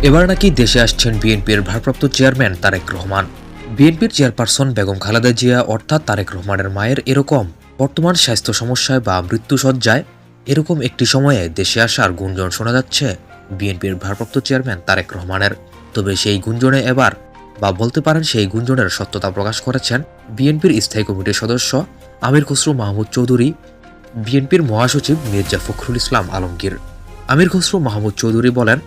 এবার নাকি দেশে আসছেন বিএনপির ভারপ্রাপ্ত চেয়ারম্যান তারেক রহমান। বিএনপির চেয়ারপারসন বেগম খালেদা জিয়া অর্থাৎ তারেক রহমানের মায়ের এরকম বর্তমান স্বাস্থ্য সমস্যায় বা মৃত্যুসজ্জায় এরকম একটি সময়ে দেশে আসার গুঞ্জন শোনা যাচ্ছে বিএনপির ভারপ্রাপ্ত চেয়ারম্যান তারেক রহমানের। তবে সেই গুঞ্জনে এবার বা বলতে পারেন সেই গুঞ্জনের সত্যতা প্রকাশ করেছেন বিএনপির স্থায়ী কমিটির সদস্য আমির খসরু মাহমুদ চৌধুরী, বিএনপির মহাসচিব মির্জা ফখরুল ইসলাম আলমগীর। আমির খসরু মাহমুদ চৌধুরী বলেন,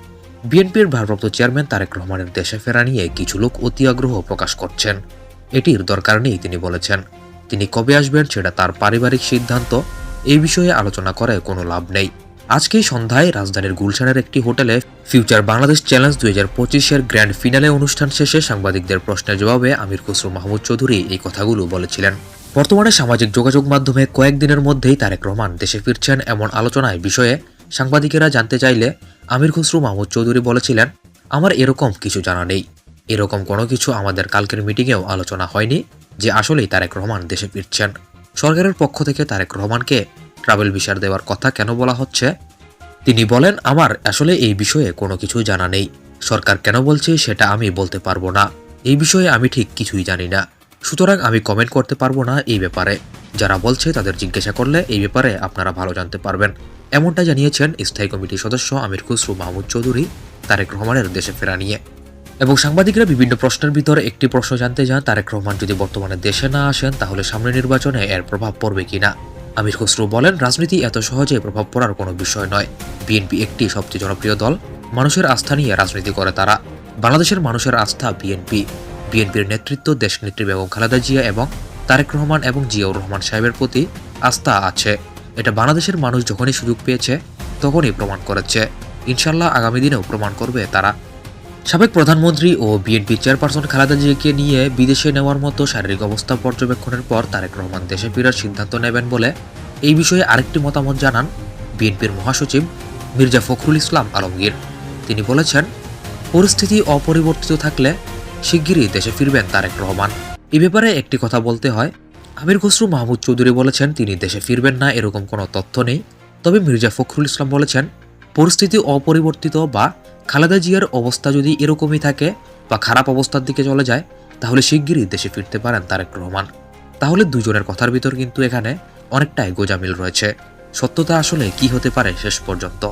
বিএনপির ভারপ্রাপ্ত চেয়ারম্যান তারেক রহমানের দেশে ফেরা নিয়ে কিছু লোক অতি আগ্রহ প্রকাশ করছেন। এটির দরকার নেই তিনি বলেছেন। তিনি কবে আসবেন সেটা তার পারিবারিক সিদ্ধান্ত, এই বিষয়ে আলোচনা করে কোনো লাভ নেই। আজকেই সন্ধ্যায় রাজধানীর গুলশানের একটি হোটেলে ফিউচার বাংলাদেশ চ্যালেঞ্জ 2025-এর গ্র্যান্ড ফিনালে অনুষ্ঠান শেষে সাংবাদিকদের প্রশ্নের জবাবে আমির খসরু মাহমুদ চৌধুরী এই কথাগুলো বলেছিলেন। বর্তমানে সামাজিক যোগাযোগ মাধ্যমে কয়েকদিনের মধ্যেই তারেক রহমান দেশে ফিরছেন এমন আলোচনায় বিষয়ে সাংবাদিকেরা জানতে চাইলে আমির খসরু মাহমুদ চৌধুরী বলেছিলেন, আমার এরকম কিছু জানা নেই। এরকম কোনো কিছু আমাদের কালকের মিটিংয়েও আলোচনা হয়নি যে আসলেই তারেক রহমান দেশে ফিরছেন। সরকারের পক্ষ থেকে তারেক রহমানকে ট্রাভেল ভিসার দেওয়ার কথা কেন বলা হচ্ছে? তিনি বলেন, আমার আসলে এই বিষয়ে কোনো কিছু জানা নেই। সরকার কেন বলছে সেটা আমি বলতে পারবো না। এই বিষয়ে আমি ঠিক কিছুই জানি না, সুতরাং আমি কমেন্ট করতে পারবো না এই ব্যাপারে। যারা বলছে তাদের জিজ্ঞাসা করলে এই ব্যাপারে আপনারা ভালো জানতে পারবেন। এমনটা জানিয়েছেন স্থায়ী কমিটির সদস্য আমির খসরু মাহমুদ চৌধুরী তারেক রহমানের দেশে ফেরা নিয়ে। এবং সাংবাদিকরা বিভিন্ন প্রশ্নের ভিতরে একটি প্রশ্ন জানতে চান, তারেক রহমান যদি বর্তমানে দেশে না আসেন তাহলে সামনের নির্বাচনে এর প্রভাব পড়বে কিনা। আমির খসরু বলেন, রাজনীতি এত সহজে প্রভাব পড়ার কোনো বিষয় নয়। বিএনপি একটি সবচেয়ে জনপ্রিয় দল, মানুষের আস্থা নিয়ে রাজনীতি করে তারা। বাংলাদেশের মানুষের আস্থা বিএনপির নেতৃত্ব দেশনেত্রী বেগম খালেদা জিয়া এবং তারেক রহমান এবং জিয়াউর রহমান সাহেবের প্রতি আস্থা আছে। এটা বাংলাদেশের মানুষ যখনই সুযোগ পেয়েছে তখনই প্রমাণ করেছে। ইনশাল্লাহ আগামী দিনেও প্রমাণ করবে তারা। সাবেক প্রধানমন্ত্রী ও বিএনপি চেয়ারপারসন খালেদা জিয়াকে নিয়ে বিদেশে নেওয়ার মতো শারীরিক অবস্থা পর্যবেক্ষণের পর তারেক রহমান দেশে ফেরার সিদ্ধান্ত নেবেন বলে এই বিষয়ে আরেকটি মতামত জানান বিএনপির মহাসচিব মির্জা ফখরুল ইসলাম আলমগীর। তিনি বলেছেন, পরিস্থিতি অপরিবর্তিত থাকলে শিগগিরই দেশে ফিরবেন তারেক রহমান। এ ব্যাপারে একটি কথা বলতে হয়, আমির খসরু মাহমুদ চৌধুরী বলেছেন তিনি দেশে ফিরবেন না এরকম কোনো তথ্য নেই। তবে মির্জা ফখরুল ইসলাম বলেছেন, পরিস্থিতি অপরিবর্তিত বা খালেদা জিয়ার অবস্থা যদি এরকমই থাকে বা খারাপ অবস্থার দিকে চলে যায় তাহলে শিগগিরই দেশে ফিরতে পারেন তারেক রহমান। তাহলে দুজনের কথার ভিতর কিন্তু এখানে অনেকটাই গোজামিল রয়েছে। সত্যতা আসলে কি হতে পারে শেষ পর্যন্ত?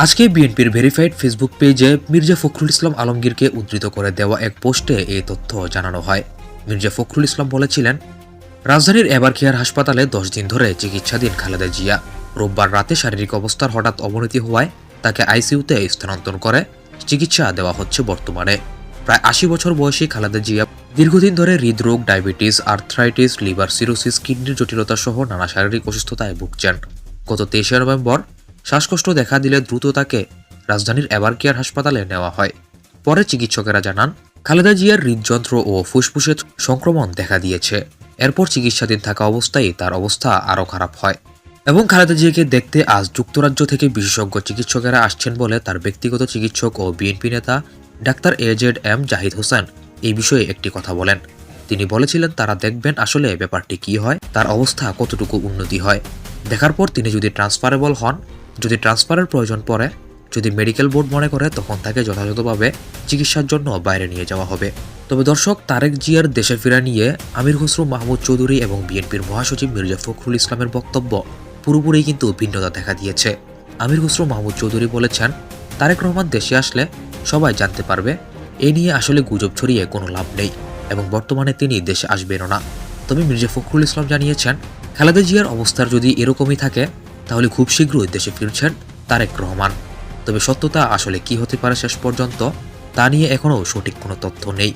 আজকে বিএনপির ভেরিফাইড ফেসবুক পেজে মির্জা ফখরুল ইসলাম আলমগীরকে উদ্ধৃত করে দেওয়া এক পোস্টে এই তথ্য জানানো হয়। মির্জা ফখরুল ইসলাম বলেছিলেন, রাজধানীর এবারকেয়ার হাসপাতালে 10 দিন ধরে চিকিৎসাধীন খালেদা জিয়া। রোববার রাতে শারীরিক অবস্থার হঠাৎ অবনতি হওয়ায় তাকে আইসিইউতে স্থানান্তর করে চিকিৎসা দেওয়া হচ্ছে। বর্তমানে প্রায় 80 বছর বয়সী খালেদা জিয়া দীর্ঘদিন ধরে হৃদরোগ, ডায়াবেটিস, আর্থ্রাইটিস, লিভার সিরোসিস, কিডনির জটিলতা সহ নানা শারীরিক অসুস্থতায় ভুগছেন। গত 23 নভেম্বর শ্বাসকষ্ট দেখা দিলে দ্রুত তাকে রাজধানীর এবারকেয়ার হাসপাতালে নেওয়া হয়। পরে চিকিৎসকেরা জানান, খালেদা জিয়ার হৃদযন্ত্র ও ফুসফুসে সংক্রমণ দেখা দিয়েছে। এরপর চিকিৎসাধীন থাকা অবস্থায় তার অবস্থা আরও খারাপ হয় এবং খালেদা জিয়াকে দেখতে আজ যুক্তরাজ্য থেকে বিশেষজ্ঞ চিকিৎসকেরা আসছেন বলে তার ব্যক্তিগত চিকিৎসক ও বিএনপি নেতা ডাক্তার AZM জাহিদ হোসেন এই বিষয়ে একটি কথা বলেন। তিনি বলেছিলেন, তারা দেখবেন আসলে ব্যাপারটি কি হয়, তার অবস্থা কতটুকু উন্নতি হয়। দেখার পর তিনি যদি ট্রান্সফারেবল হন, যদি ট্রান্সফারের প্রয়োজন পড়ে, যদি মেডিকেল বোর্ড মনে করে, তখন তাকে যথাযথভাবে চিকিৎসার জন্য বাইরে নিয়ে যাওয়া হবে। তবে দর্শক, তারেক জিয়ার দেশে ফেরা নিয়ে আমির খসরু মাহমুদ চৌধুরী এবং বিএনপির মহাসচিব মির্জা ফখরুল ইসলামের বক্তব্য পুরোপুরি কিন্তু ভিন্নতা দেখা দিয়েছে। আমির খসরু মাহমুদ চৌধুরী বলেছেন, তারেক রহমান দেশে আসলে সবাই জানতে পারবে। এ নিয়ে আসলে গুজব ছড়িয়ে কোনো লাভ নেই এবং বর্তমানে তিনি দেশে আসবেনও না। তবে মির্জা ফখরুল ইসলাম জানিয়েছেন, খালেদা জিয়ার অবস্থার যদি এরকমই থাকে তাহলে খুব শীঘ্রই দেশে ফিরছেন তারেক রহমান। তবে সত্যতা আসলে কি হতে পারে শেষ পর্যন্ত তা নিয়ে এখনও সঠিক কোনো তথ্য নেই।